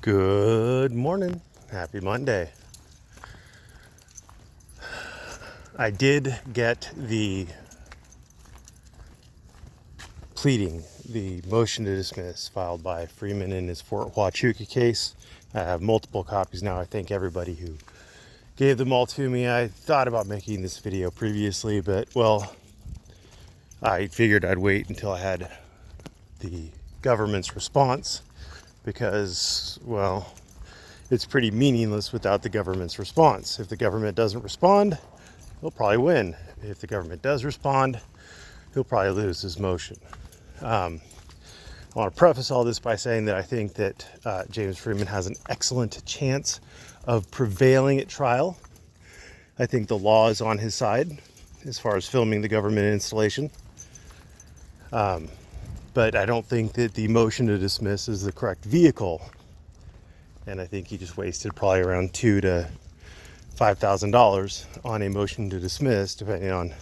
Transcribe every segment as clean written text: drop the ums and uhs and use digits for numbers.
Good morning. Happy Monday. I did get the motion to dismiss filed by Freeman in his Fort Huachuca case. I have multiple copies now. I thank everybody who gave them all to me. I thought about making this video previously, but I figured I'd wait until I had the government's response because, it's pretty meaningless without the government's response. If the government doesn't respond, he'll probably win. If the government does respond, he'll probably lose his motion. I want to preface all this by saying that I think that James Freeman has an excellent chance of prevailing at trial. I think the law is on his side as far as filming the government installation. But I don't think that the motion to dismiss is the correct vehicle. And I think he just wasted probably around $2,000 to $5,000 on a motion to dismiss, depending on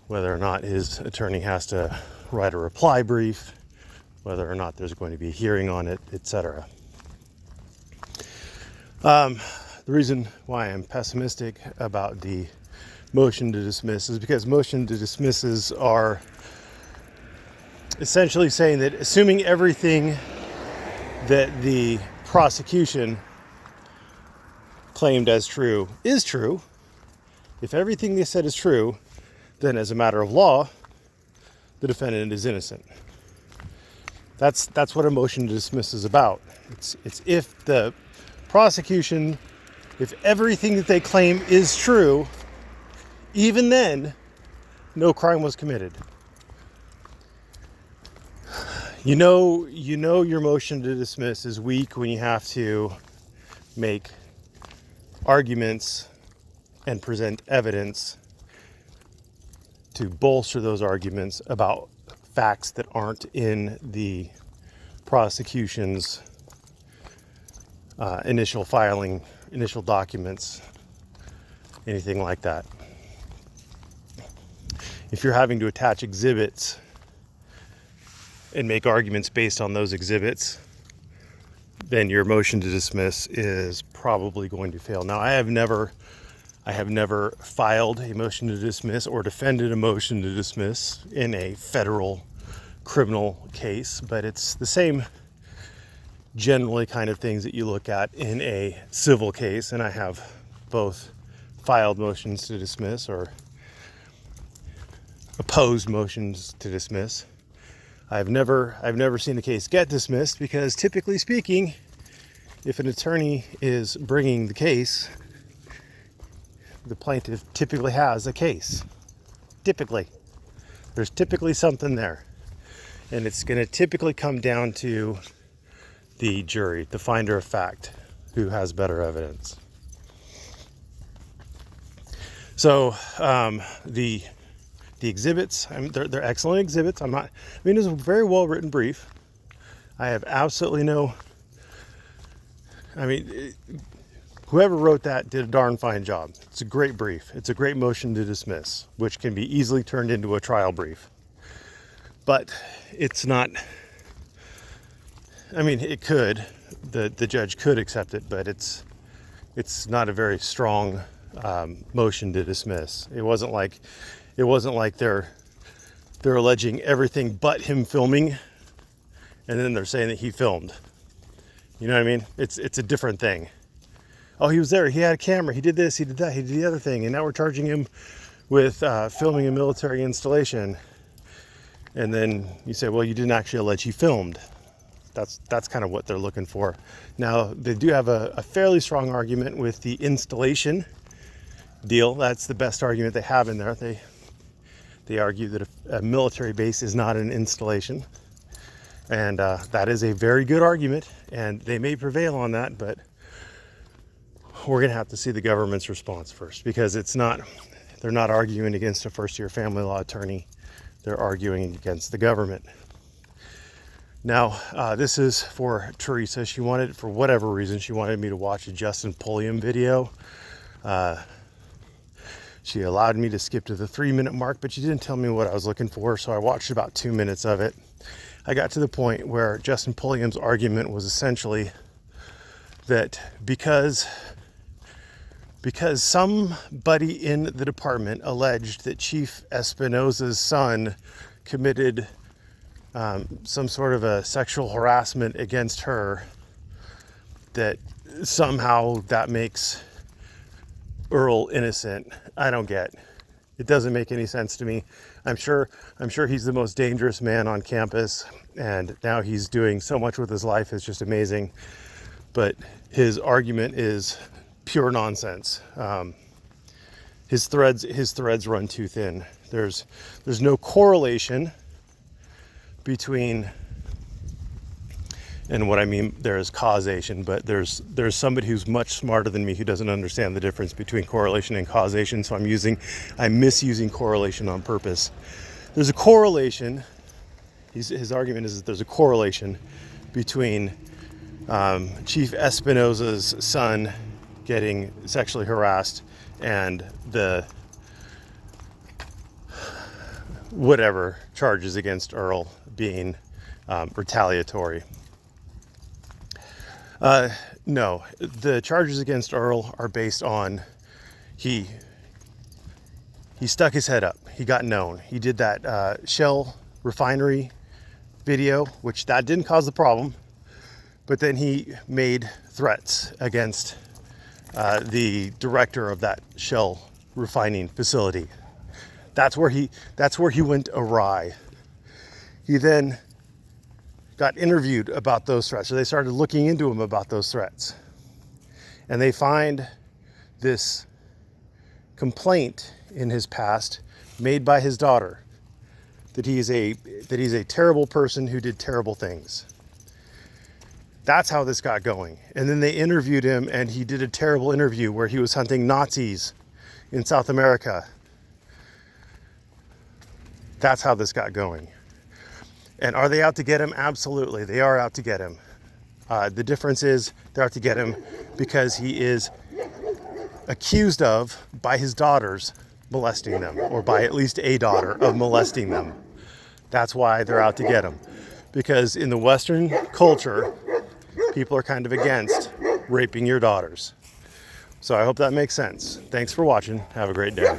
whether or not his attorney has to write a reply brief, whether or not there's going to be a hearing on it, etc. The reason why I'm pessimistic about the motion to dismiss is because motion to dismisses are essentially saying that assuming everything that the prosecution claimed as true is true, if everything they said is true, then as a matter of law, the defendant is innocent. That's what a motion to dismiss is about. It's if the prosecution, if everything that they claim is true, even then, no crime was committed. You know your motion to dismiss is weak when you have to make arguments and present evidence to bolster those arguments about facts that aren't in the prosecution's initial filing, initial documents, anything like that. If you're having to attach exhibits and make arguments based on those exhibits, then your motion to dismiss is probably going to fail. Now, I have never filed a motion to dismiss or defended a motion to dismiss in a federal criminal case, but it's the same generally kind of things that you look at in a civil case, and I have both filed motions to dismiss or opposed motions to dismiss. I've never seen a case get dismissed because, typically speaking, if an attorney is bringing the case, the plaintiff typically has a case. There's typically something there. And it's going to typically come down to the jury, the finder of fact, who has better evidence. So the exhibits, they're excellent exhibits. It's a very well written brief. I have absolutely whoever wrote that did a darn fine job. It's a great brief. It's a great motion to dismiss, which can be easily turned into a trial brief. But it's not, it could, the judge could accept it, but it's not a very strong motion to dismiss. It wasn't like they're alleging everything but him filming, and then they're saying that he filmed. You know what I mean? It's a different thing. Oh, he was there. He had a camera. He did this. He did that. He did the other thing. And now we're charging him with filming a military installation. And then you say, well, you didn't actually allege he filmed. That's kind of what they're looking for. Now, they do have a fairly strong argument with the installation deal. That's the best argument they have in there. They argue that a military base is not an installation. And that is a very good argument. And they may prevail on that, but we're going to have to see the government's response first, because they're not arguing against a first-year family law attorney. They're arguing against the government. Now, this is for Teresa. For whatever reason, she wanted me to watch a Justin Pulliam video. She allowed me to skip to the 3-minute mark, but she didn't tell me what I was looking for, so I watched about 2 minutes of it. I got to the point where Justin Pulliam's argument was essentially that because somebody in the department alleged that Chief Espinosa's son committed some sort of a sexual harassment against her, that somehow that makes Earl innocent. I don't get. It doesn't make any sense to me. I'm sure he's the most dangerous man on campus, and now he's doing so much with his life. It's just amazing. But his argument is pure nonsense. His threads run too thin. There's no correlation between, and what I mean there is causation, but there's somebody who's much smarter than me who doesn't understand the difference between correlation and causation. So I'm misusing correlation on purpose. There's a correlation. His argument is that there's a correlation between Chief Espinosa's son getting sexually harassed and the whatever charges against Earl being retaliatory. No, the charges against Earl are based on he stuck his head up. He got known. He did that Shell refinery video, which that didn't cause the problem, but then he made threats against the director of that Shell refining facility. That's where he went awry. He then got interviewed about those threats. So they started looking into him about those threats. And they find this complaint in his past made by his daughter that he's a terrible person who did terrible things. That's how this got going. And then they interviewed him, and he did a terrible interview where he was hunting Nazis in South America. That's how this got going. And are they out to get him? Absolutely, they are out to get him. The difference is they're out to get him because he is accused of, by his daughters, molesting them, or by at least a daughter of molesting them. That's why they're out to get him. Because in the Western culture, people are kind of against raping your daughters. So I hope that makes sense. Thanks for watching. Have a great day.